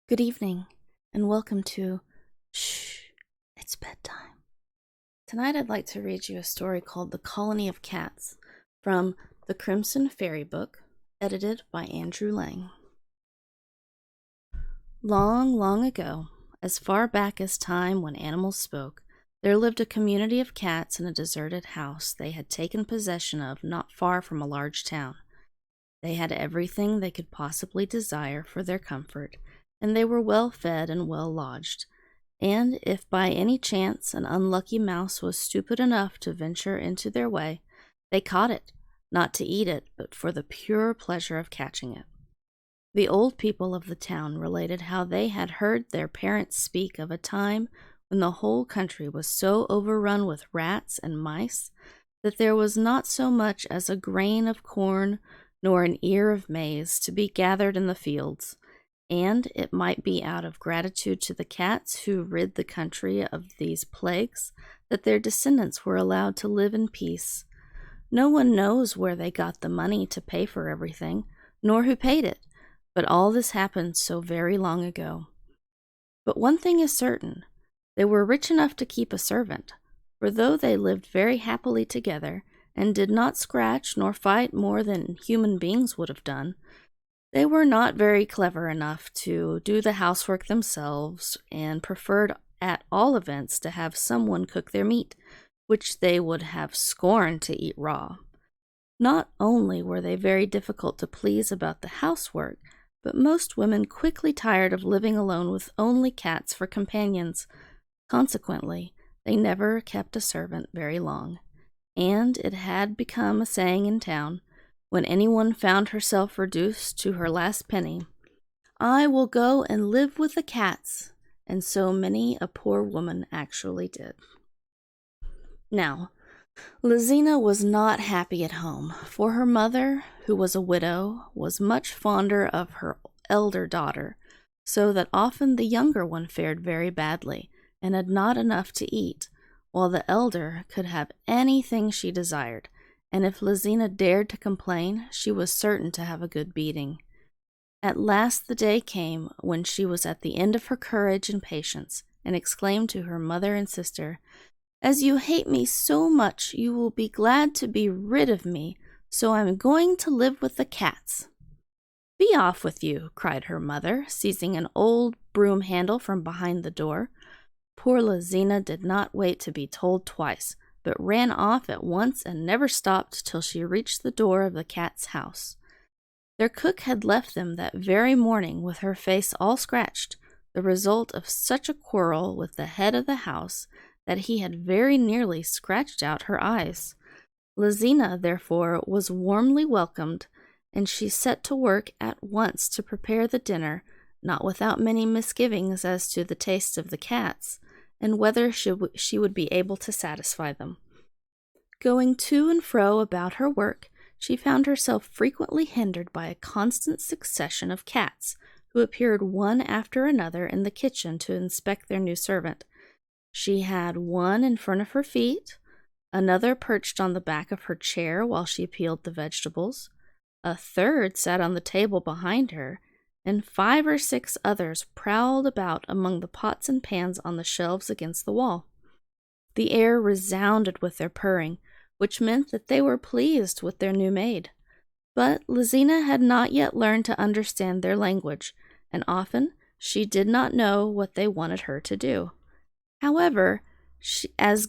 Good evening, and welcome to Shh, It's Bedtime. Tonight I'd like to read you a story called The Colony of Cats from The Crimson Fairy Book, edited by Andrew Lang. Long, long ago, as far back as time when animals spoke, there lived a community of cats in a deserted house they had taken possession of not far from a large town. They had everything they could possibly desire for their comfort, and they were well fed and well lodged. And if by any chance an unlucky mouse was stupid enough to venture into their way, they caught it, not to eat it, but for the pure pleasure of catching it. The old people of the town related how they had heard their parents speak of a time when the whole country was so overrun with rats and mice that there was not so much as a grain of corn nor an ear of maize to be gathered in the fields, and it might be out of gratitude to the cats who rid the country of these plagues that their descendants were allowed to live in peace. No one knows where they got the money to pay for everything, nor who paid it, but all this happened so very long ago. But one thing is certain, they were rich enough to keep a servant, for though they lived very happily together, and did not scratch nor fight more than human beings would have done, they were not very clever enough to do the housework themselves, and preferred at all events to have someone cook their meat, which they would have scorned to eat raw. Not only were they very difficult to please about the housework, but most women quickly tired of living alone with only cats for companions. Consequently, they never kept a servant very long, and it had become a saying in town, when anyone found herself reduced to her last penny, "I will go and live with the cats," and so many a poor woman actually did. Now, Lizina was not happy at home, for her mother, who was a widow, was much fonder of her elder daughter, so that often the younger one fared very badly, and had not enough to eat, while the elder could have anything she desired, and if Lizina dared to complain, she was certain to have a good beating. At last the day came when she was at the end of her courage and patience, and exclaimed to her mother and sister, "As you hate me so much, you will be glad to be rid of me, so I'm going to live with the cats." "Be off with you," cried her mother, seizing an old broom handle from behind the door. Poor Lizina did not wait to be told twice, but ran off at once and never stopped till she reached the door of the cat's house. Their cook had left them that very morning with her face all scratched, the result of such a quarrel with the head of the house that he had very nearly scratched out her eyes. Lizina, therefore, was warmly welcomed, and she set to work at once to prepare the dinner, not without many misgivings as to the taste of the cats, and whether she would be able to satisfy them. Going to and fro about her work, she found herself frequently hindered by a constant succession of cats, who appeared one after another in the kitchen to inspect their new servant. She had one in front of her feet, another perched on the back of her chair while she peeled the vegetables, a third sat on the table behind her, and 5 or 6 others prowled about among the pots and pans on the shelves against the wall. The air resounded with their purring, which meant that they were pleased with their new maid. But Lizina had not yet learned to understand their language, and often she did not know what they wanted her to do. However, as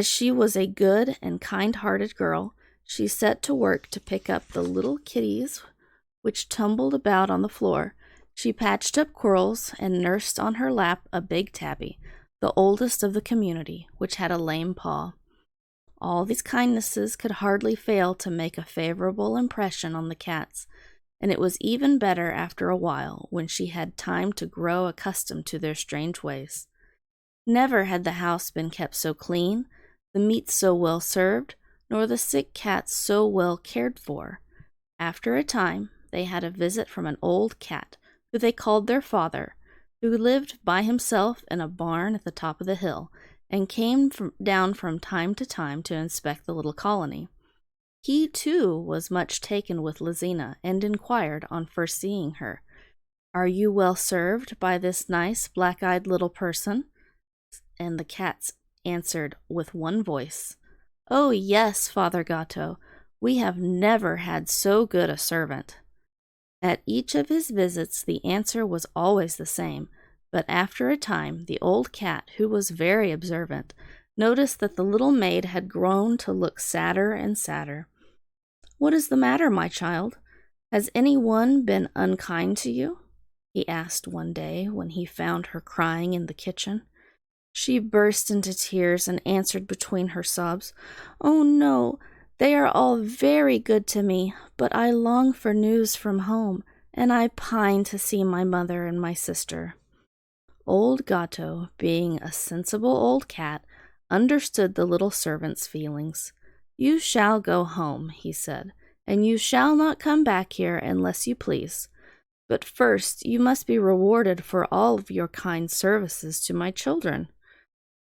she was a good and kind-hearted girl, she set to work to pick up the little kitties which tumbled about on the floor. She patched up quarrels and nursed on her lap a big tabby, the oldest of the community, which had a lame paw. All these kindnesses could hardly fail to make a favorable impression on the cats, and it was even better after a while when she had time to grow accustomed to their strange ways. Never had the house been kept so clean, the meat so well served, nor the sick cats so well cared for. After a time, they had a visit from an old cat, who they called their father, who lived by himself in a barn at the top of the hill, and came down from time to inspect the little colony. He, too, was much taken with Lizina and inquired on first seeing her, "Are you well served by this nice, black-eyed little person?" And the cats answered with one voice, "Oh, yes, Father Gatto, we have never had so good a servant." At each of his visits the answer was always the same, but after a time the old cat, who was very observant, noticed that the little maid had grown to look sadder and sadder. "What is the matter, my child? Has any one been unkind to you?" he asked one day when he found her crying in the kitchen. She burst into tears and answered between her sobs, "Oh no, they are all very good to me, but I long for news from home, and I pine to see my mother and my sister." Old Gatto, being a sensible old cat, understood the little servant's feelings. "You shall go home," he said, "and you shall not come back here unless you please. But first you must be rewarded for all of your kind services to my children.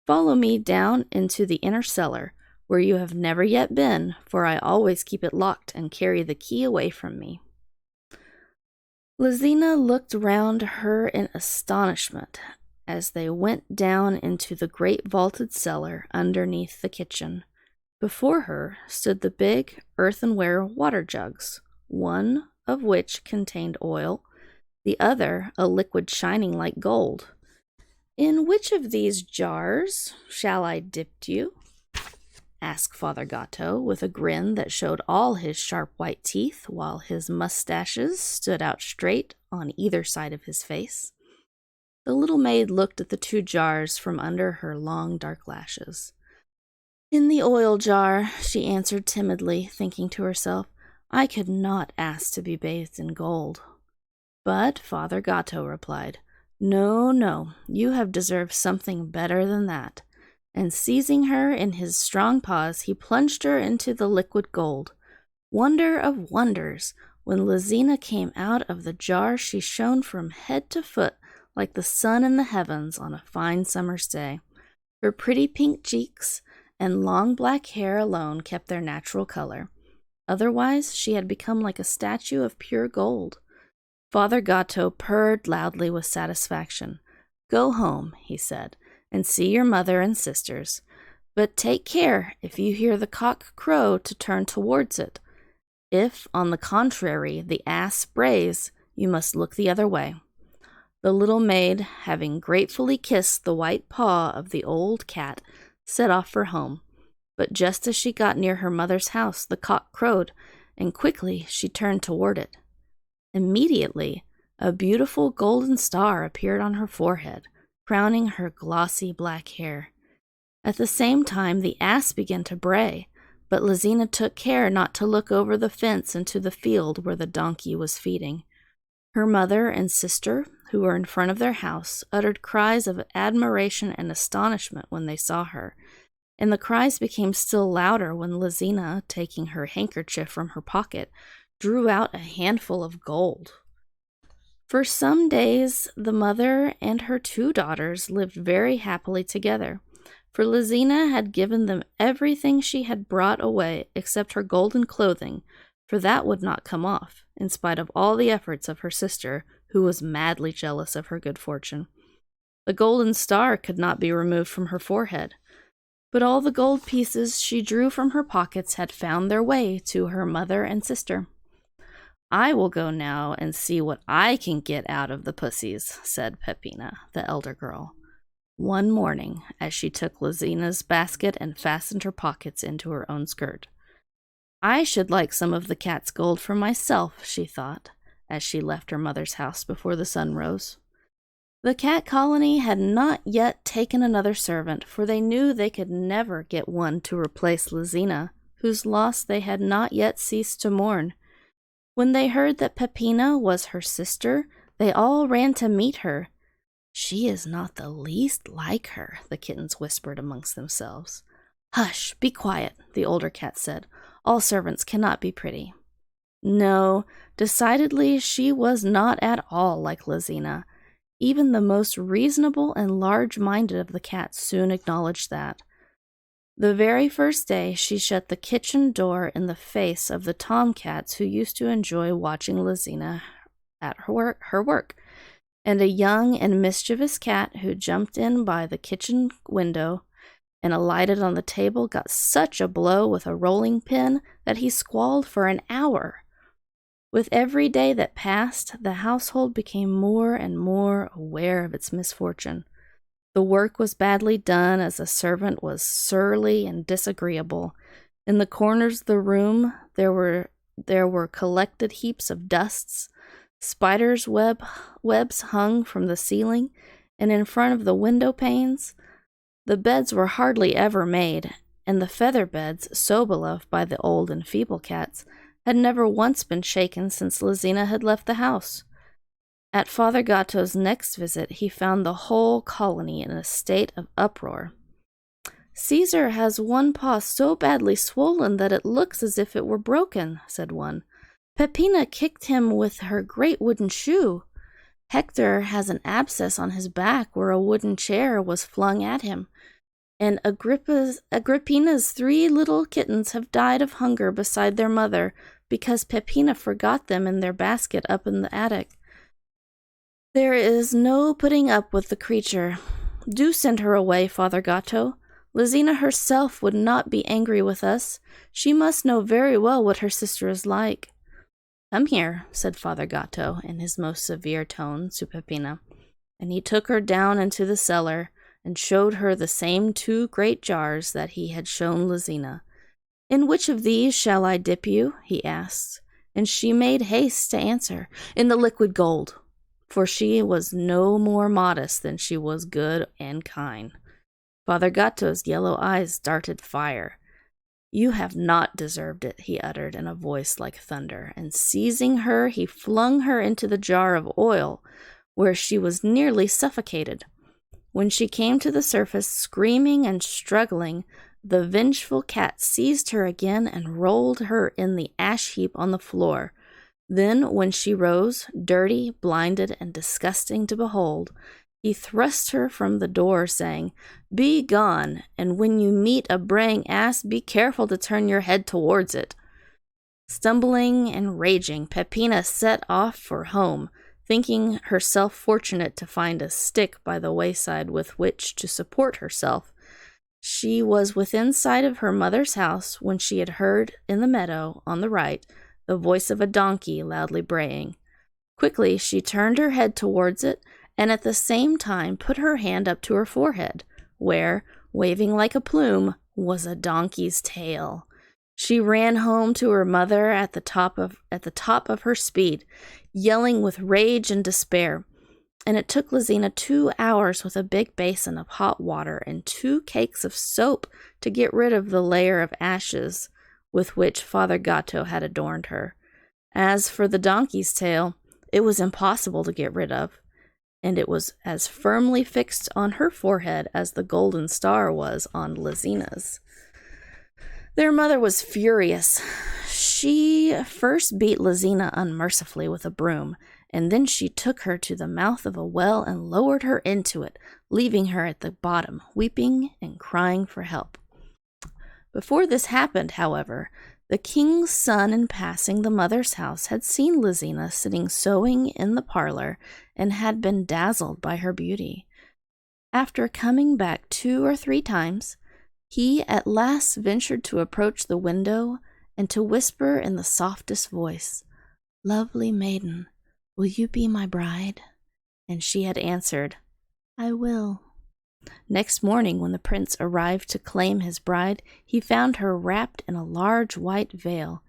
Follow me down into the inner cellar, where you have never yet been, for I always keep it locked and carry the key away from me." Lizina looked round her in astonishment as they went down into the great vaulted cellar underneath the kitchen. Before her stood the big earthenware water jugs, one of which contained oil, the other a liquid shining like gold. "In which of these jars shall I dip you?" asked Father Gatto, with a grin that showed all his sharp white teeth, while his mustaches stood out straight on either side of his face. The little maid looked at the two jars from under her long dark lashes. "In the oil jar," she answered timidly, thinking to herself, "I could not ask to be bathed in gold." But Father Gatto replied, "No, no, you have deserved something better than that." And seizing her in his strong paws, he plunged her into the liquid gold. Wonder of wonders! When Lizina came out of the jar, she shone from head to foot like the sun in the heavens on a fine summer's day. Her pretty pink cheeks and long black hair alone kept their natural color. Otherwise, she had become like a statue of pure gold. Father Gatto purred loudly with satisfaction. "Go home," he said, "and see your mother and sisters. But take care, if you hear the cock crow, to turn towards it. If, on the contrary, the ass brays, you must look the other way." The little maid, having gratefully kissed the white paw of the old cat, set off for home. But just as she got near her mother's house, the cock crowed, and quickly she turned toward it. Immediately, a beautiful golden star appeared on her forehead, crowning her glossy black hair. At the same time, the ass began to bray, but Lizina took care not to look over the fence into the field where the donkey was feeding. Her mother and sister, who were in front of their house, uttered cries of admiration and astonishment when they saw her, and the cries became still louder when Lizina, taking her handkerchief from her pocket, drew out a handful of gold. For some days, the mother and her two daughters lived very happily together, for Lizina had given them everything she had brought away except her golden clothing, for that would not come off, in spite of all the efforts of her sister, who was madly jealous of her good fortune. The golden star could not be removed from her forehead, but all the gold pieces she drew from her pockets had found their way to her mother and sister. "I will go now and see what I can get out of the pussies," said Peppina, the elder girl, one morning as she took Lizina's basket and fastened her pockets into her own skirt. "I should like some of the cat's gold for myself," she thought, as she left her mother's house before the sun rose. The cat colony had not yet taken another servant, for they knew they could never get one to replace Lizina, whose loss they had not yet ceased to mourn. When they heard that Peppina was her sister, they all ran to meet her. "She is not the least like her," the kittens whispered amongst themselves. "Hush, be quiet," the older cat said. "All servants cannot be pretty." No, decidedly she was not at all like Lizina. Even the most reasonable and large-minded of the cats soon acknowledged that. The very first day, she shut the kitchen door in the face of the tomcats who used to enjoy watching Lizina at her work, and a young and mischievous cat who jumped in by the kitchen window and alighted on the table got such a blow with a rolling pin that he squalled for an hour. With every day that passed, the household became more and more aware of its misfortune. The work was badly done, as the servant was surly and disagreeable. In the corners of the room there were collected heaps of dusts. Spiders' webs hung from the ceiling, and in front of the window panes. The beds were hardly ever made, and the feather beds, so beloved by the old and feeble cats, had never once been shaken since Lizina had left the house. At Father Gatto's next visit, he found the whole colony in a state of uproar. "Caesar has one paw so badly swollen that it looks as if it were broken," said one. "Peppina kicked him with her great wooden shoe. Hector has an abscess on his back where a wooden chair was flung at him. And Agrippina's 3 little kittens have died of hunger beside their mother because Peppina forgot them in their basket up in the attic. There is no putting up with the creature. Do send her away, Father Gatto. Lizina herself would not be angry with us. She must know very well what her sister is like." "Come here," said Father Gatto in his most severe tone to Peppina, and he took her down into the cellar and showed her the same 2 great jars that he had shown Lizina. "In which of these shall I dip you?" he asked, and she made haste to answer, "In the liquid gold," for she was no more modest than she was good and kind. Father Gatto's yellow eyes darted fire. "You have not deserved it," he uttered in a voice like thunder, and seizing her, he flung her into the jar of oil, where she was nearly suffocated. When she came to the surface, screaming and struggling, the vengeful cat seized her again and rolled her in the ash heap on the floor. Then, when she rose, dirty, blinded, and disgusting to behold, he thrust her from the door, saying, "Be gone, and when you meet a braying ass, be careful to turn your head towards it." Stumbling and raging, Peppina set off for home, thinking herself fortunate to find a stick by the wayside with which to support herself. She was within sight of her mother's house when she had heard, in the meadow on the right, the voice of a donkey loudly braying. Quickly she turned her head towards it, and at the same time put her hand up to her forehead, where, waving like a plume, was a donkey's tail. She ran home to her mother at the top of her speed, yelling with rage and despair. And it took Lizina 2 hours with a big basin of hot water and 2 cakes of soap to get rid of the layer of ashes with which Father Gatto had adorned her. As for the donkey's tail, it was impossible to get rid of, and it was as firmly fixed on her forehead as the golden star was on Lizina's. Their mother was furious. She first beat Lizina unmercifully with a broom, and then she took her to the mouth of a well and lowered her into it, leaving her at the bottom, weeping and crying for help. Before this happened, however, the king's son, in passing the mother's house, had seen Lizina sitting sewing in the parlor and had been dazzled by her beauty. After coming back 2 or 3 times, he at last ventured to approach the window and to whisper in the softest voice, "Lovely maiden, will you be my bride?" And she had answered, "I will." Next morning, when the prince arrived to claim his bride, he found her wrapped in a large white veil.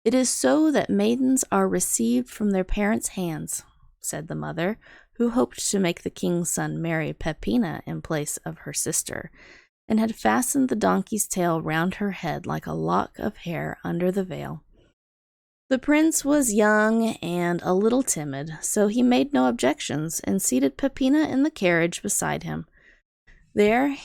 "It is so that maidens are received from their parents' hands," said the mother, who hoped to make the king's son marry Peppina in place of her sister, and had fastened the donkey's tail round her head like a lock of hair under the veil. The prince was young and a little timid, so he made no objections and seated Peppina in the carriage beside him. Their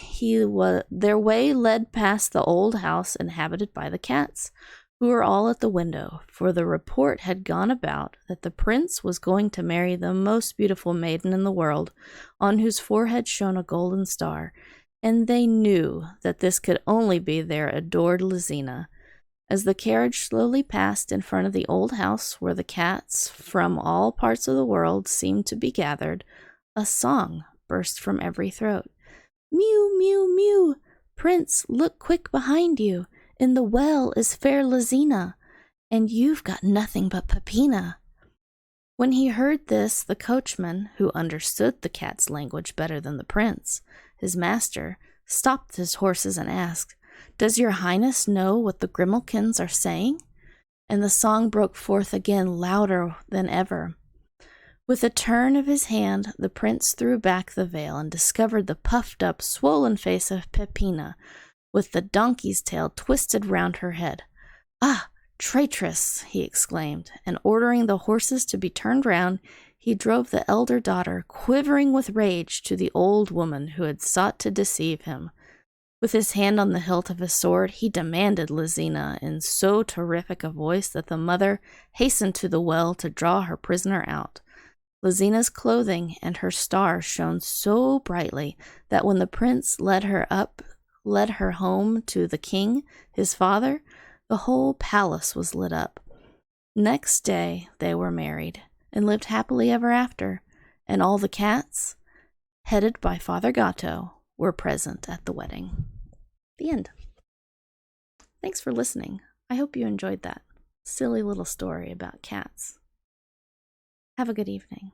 way led past the old house inhabited by the cats, who were all at the window, for the report had gone about that the prince was going to marry the most beautiful maiden in the world, on whose forehead shone a golden star, and they knew that this could only be their adored Lizina. As the carriage slowly passed in front of the old house where the cats from all parts of the world seemed to be gathered, a song burst from every throat. Mew, mew, mew! Prince, look quick behind you. In the well is fair Lizina, and you've got nothing but Peppina. When he heard this, the coachman, who understood the cat's language better than the prince, his master, stopped his horses and asked, Does your highness know what the Grimalkins are saying? And the song broke forth again louder than ever. With a turn of his hand, the prince threw back the veil and discovered the puffed-up, swollen face of Peppina, with the donkey's tail twisted round her head. Ah, traitress! He exclaimed, and ordering the horses to be turned round, he drove the elder daughter, quivering with rage, to the old woman who had sought to deceive him. With his hand on the hilt of his sword, he demanded Lizina in so terrific a voice that the mother hastened to the well to draw her prisoner out. Lizina's clothing and her star shone so brightly that when the prince led her home to the king, his father, the whole palace was lit up. Next day they were married and lived happily ever after, and all the cats, headed by Father Gatto, were present at the wedding. The end. Thanks for listening. I hope you enjoyed that silly little story about cats. Have a good evening.